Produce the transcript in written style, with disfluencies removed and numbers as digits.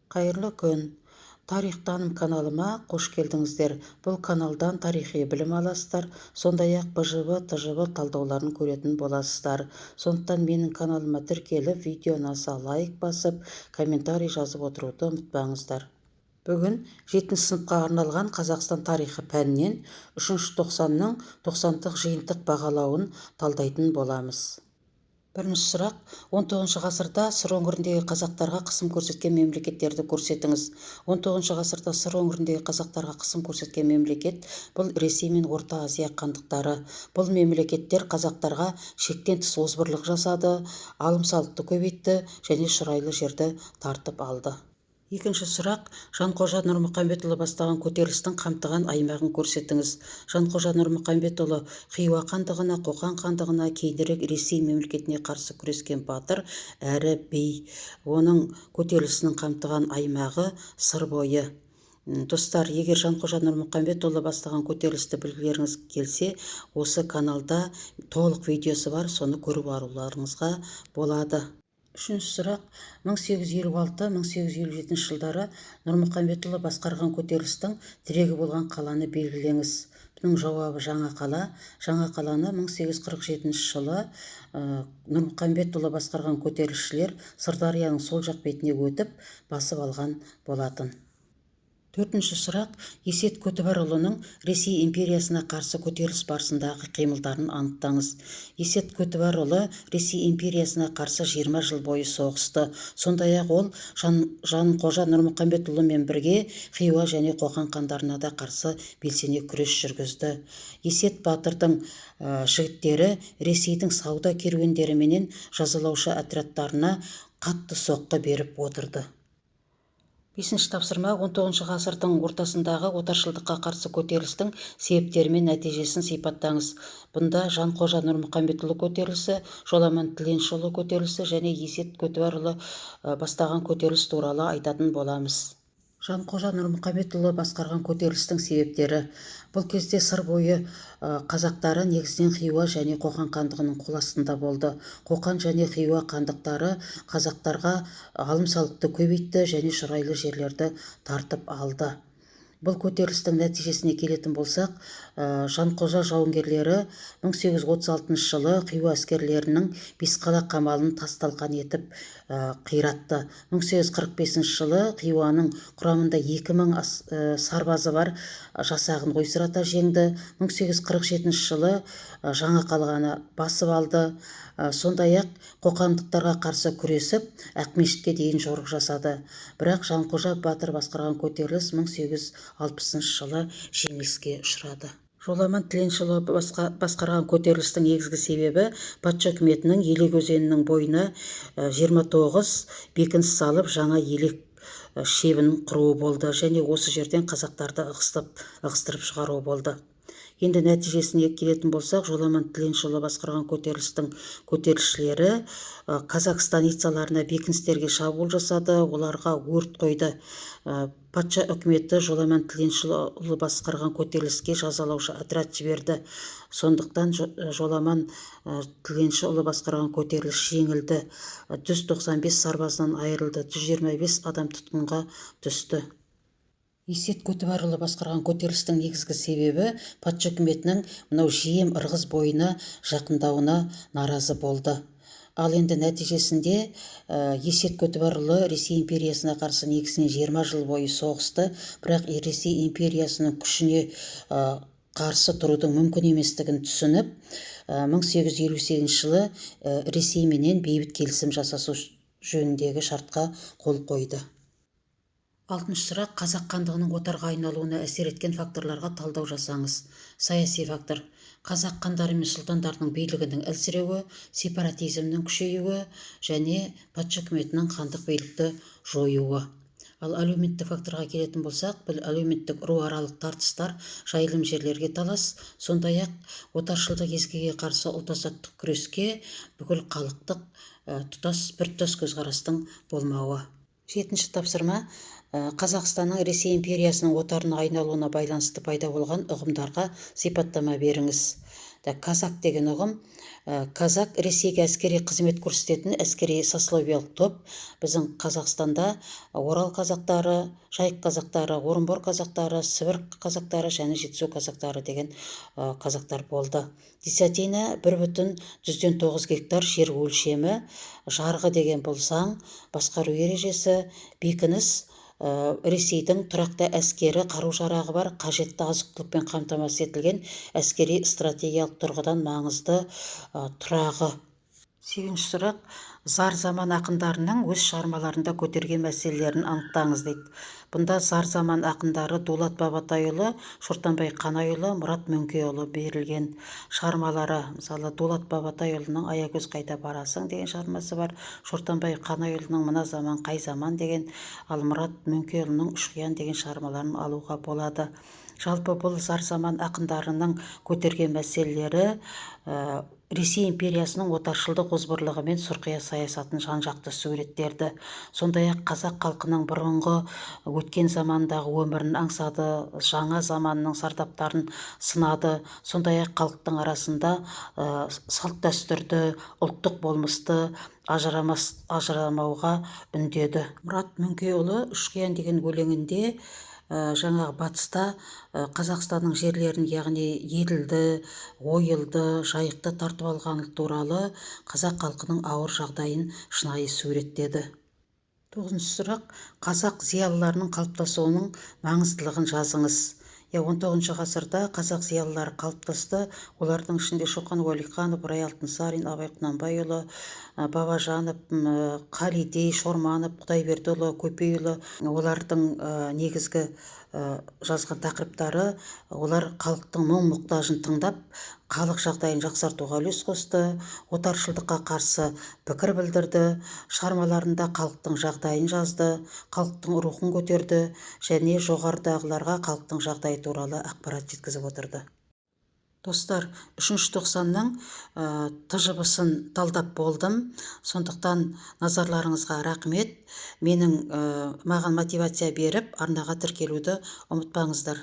Қайырлы күн. Тарих-таным каналыма қош келдіңіздер. Бұл каналдан тарихи білім аласыздар, сондай-ақ БЖВ, ТЖВ талдауларын көретін боласыздар. Сондықтан менің каналыма тіркеліп, видео ұнаса лайк басып, комментарий жазып отыруды ұмытпаңыздар. Бүгін 7 сыныпқа арналған Қазақстан тарихы пәнінен 3-ші тоқсанның 90-тық жиынтық бағалауын талдайтын боламыз. Бірінші сұрақ: 19 ғасырда сыр өңіріндегі қазақтарға қысым көрсеткен мемлекеттерді көрсетіңіз. 19 ғасырда сыр өңіріндегі қазақтарға қысым көрсеткен мемлекет бұл Ресей мен Орта Азия хандықтары. Бұл мемлекеттер қазақтарға шектен тыс озбырлық жасады, алым-салықты көбейтті және шұрайлы жерді тартып алды. Екінші сұрақ: Жанқожа Нұрмұқамбетұлы бастаған көтерілістің қамтыған аймағын көрсетіңіз. Жанқожа Нұрмұқамбетұлы Хиуа хандығына, Қоқан хандығына, кейінірек Ресей мемлекетіне қарсы күрескен батыр әрі би. Оның көтерілісінің қамтыған аймағы сыр бойы. Достар, егер Жанқожа Нұрмұқамбетұлы бастаған көтерілісті білгілеріңіз келсе, осы каналда толық видеосы бар, соны көріп алуларыңызға болады. Үшінші сұрақ: 1856-1857 жылдары Нұрмұқамбетұлы басқарған көтерілістің тірегі болған қаланы белгілеңіз. Бұның жауабы Жаңақала. Жаңақаланы 1847 жылы Нұрмұқамбетұлы басқарған көтерілісшілер Сырдарияның сол жақ бетіне өтіп басып алған болатын. Төртінші сұрақ: Есет Көтібарұлының Ресей империясына қарсы көтеріліс барысындағы қимылдарын анықтаңыз. Есет Көтібарұлы Ресей империясына қарсы 20 жыл бойы соғысты. Сондай-ақ ол Жанқожа Нұрмұқамбетұлымен бірге Хиуа және Қоқан хандарына да қарсы белсене күрес жүргізді. Есет батырдың жігіттері Ресейдің сауда керуендері менен жазалаушы отрядтарына қатты соққы беріп отырды. Бесінші тапсырма: 19 ғасырдың ортасындағы отаршылдыққа қарсы көтерілістің себептері мен нәтижесін сипаттаңыз. Бұнда Жанқожа Нұрмұқамбетұлы көтерілісі, Жоламан Тіленшіұлы көтерілісі және Есет Көтібарұлы бастаған көтеріліс туралы айтатын боламыз. Жанқожа Нұрмұқамбетұлы басқарған көтерілістің себептері. Бұл кезде сыр бойы қазақтары негізінен Хиуа және Қоқан хандығының қол астында болды. Қоқан және Хиуа хандықтары қазақтарға алым-салықты көбейтті және шұрайлы жерлерді тартып алды. Бұл көтерілістің нәтижесіне келетін болсақ, Жанқожа жауынгерлері 1836 жылы Хиуа әскерлерінің Бесқала қамалын тас-талқан етіп қиратты. 1845 жылы Хиуаның құрамында 2000 сарбазы бар жасағын ойсырата жеңді. 1847 жылы Жаңақаланы басып алды. Сондай-ақ қоқандықтарға қарсы күресіп, Ақмешітке дейін жорық жасады. Бірақ Жанқожа батыр басқарған көтеріліс 1860 жылы жеңіліске ұшырады. Жоламан Тіленшіұлы басқарған көтерілістің негізгі себебі патша үкіметінің Елек өзенінің бойына 29 бекініс салып, жаңа елек шебін құруы болды және осы жерден қазақтарды ығыстырып шығару болды. Енді нәтижесіне келетін болсақ, Жоламан Тіленшіұлы басқарған көтерілістің көтерілісшілері казак станицаларына, бекіністерге шабуыл жасады, оларға өрт қойды. Патша үкіметі Жоламан Тіленшіұлы басқарған көтеріліске жазалаушы отряд жіберді. Сондықтан Жоламан Тіленшіұлы басқарған көтеріліс жеңілді. 195 сарбаздан айырылды, 125 адам тұтқынға түсті. Есет Көтібарұлы басқарған көтерілістің негізгі себебі патша үкіметінің мынау Жием Ырғыз бойына жақындауына наразы болды. Ал енді нәтижесінде Есет Көтібарұлы Ресей империясына қарсы негізінен 20 жыл бойы соғысты, бірақ Ресей империясының күшіне қарсы тұрудың мүмкін еместігін түсініп, 1858 жылы Ресей менен бейбіт келісім жасасу жөніндегі шартқа қол қойды. Алтыншы сұрақ: Қазақ хандығының отарға айналуына әсер еткен факторларға талдау жасаңыз. Саяси фактор: қазақ хандары мен сұлтандарының билігінің әлсіреуі, сепаратизмнің күшеюі және патша үкіметінің хандық билікті жоюы. Ал әлеуметтік факторға келетін болсақ, бұл әлеуметтік руаралық тартыстар, жайылым жерлерге талас, сондай-ақ отаршылдық езгіге қарсы ұлт-азаттық күреске бүкіл халықтық біртұтас көзқарастың болмауы. Жетінші тапсырма: Қазақстанның Ресей империясының отарына айналуына байланысты пайда болған ұғымдарға сипаттама беріңіз. казак деген ұғым. Казак Ресейге әскери қызмет көрсететін әскери сословиялық топ. Біздің Қазақстанда Орал қазақтары, Жайық қазақтары, Орынбор қазақтары, Сібір қазақтары және Жетісу қазақтары деген қазақтар болды. Десятина 1,9 гектар жер өлшемі, жарғы деген бұл заң, басқару ережесі, бекініс, Ресейдің тұрақты әскері қару-жарағы бар, қажетті азық-түлікпен қамтамасыз етілген әскери стратегиялық тұрғыдан маңызды тұрағы. 8-ші сұрақ. Зар заман ақындарының өз шығармаларында көтерген мәселелерін анықтаңыз дейді. Бұнда зар заман ақындары Дулат Бабатайұлы, Шортанбай Қанайұлы, Мұрат Мөңкеұлы берілген. Шығармалары, мысалы, Дулат Бабатайұлының Аягөз қайда барасың деген шығармасы бар, Шортанбай Қанайұлының Мына заман қай заман деген, ал Мұрат Мөңкеұлының Үшқиян деген шығармаларын алуға болады. Жалпы бұл зар заман ақындарының көтерген мәселелері Ресей империясының отаршылдық озбырлығы мен сұрқия саясатын жан-жақты суреттерді. Сондай-ақ қазақ халқының бұрынғы өткен замандағы өмірін аңсады, жаңа заманның зардаптарын сынады. Сондай-ақ халықтың арасында салт-дәстүрді, ұлттық болмысты ажырамауға үндеді. Мұрат Мөңкеұлы Үшқиян деген өлеңінде жаңағы батыста Қазақстанның жерлерін, яғни Еділді, Ойылды, Жайықты тартып алған туралы қазақ халқының ауыр жағдайын шынайы суреттеді. 9-ші сұрақ. Қазақ зиялыларының қалыптасуының маңыздылығын жазыңыз. 19 ғасырда қазақ зиялылары қалыптасты. Олардың ішінде Шоқан Уәлиханов, Ыбырай Алтынсарин, Абай Құнанбайұлы, Бабажанов, Қалидей, Шорманов, Құдайбердіұлы, Көпейұлы. Олардың негізгі жазған тақырыптары, олар халықтың мұң-мұқтажын тыңдап, халық жағдайын жақсартуға үлес қосты, отаршылдыққа қарсы пікір білдірді, шығармаларында халықтың жағдайын жазды, халықтың рухын көтерді және жоғарыдағыларға халықтың жағдайы туралы ақпарат жеткізіп отырды. Достар, 3-ші тоқсанның тжб-сын талдап болдым. Сондықтан назарларыңызға рахмет. Маған мотивация беріп, арнаға тіркелуді ұмытпаңыздар.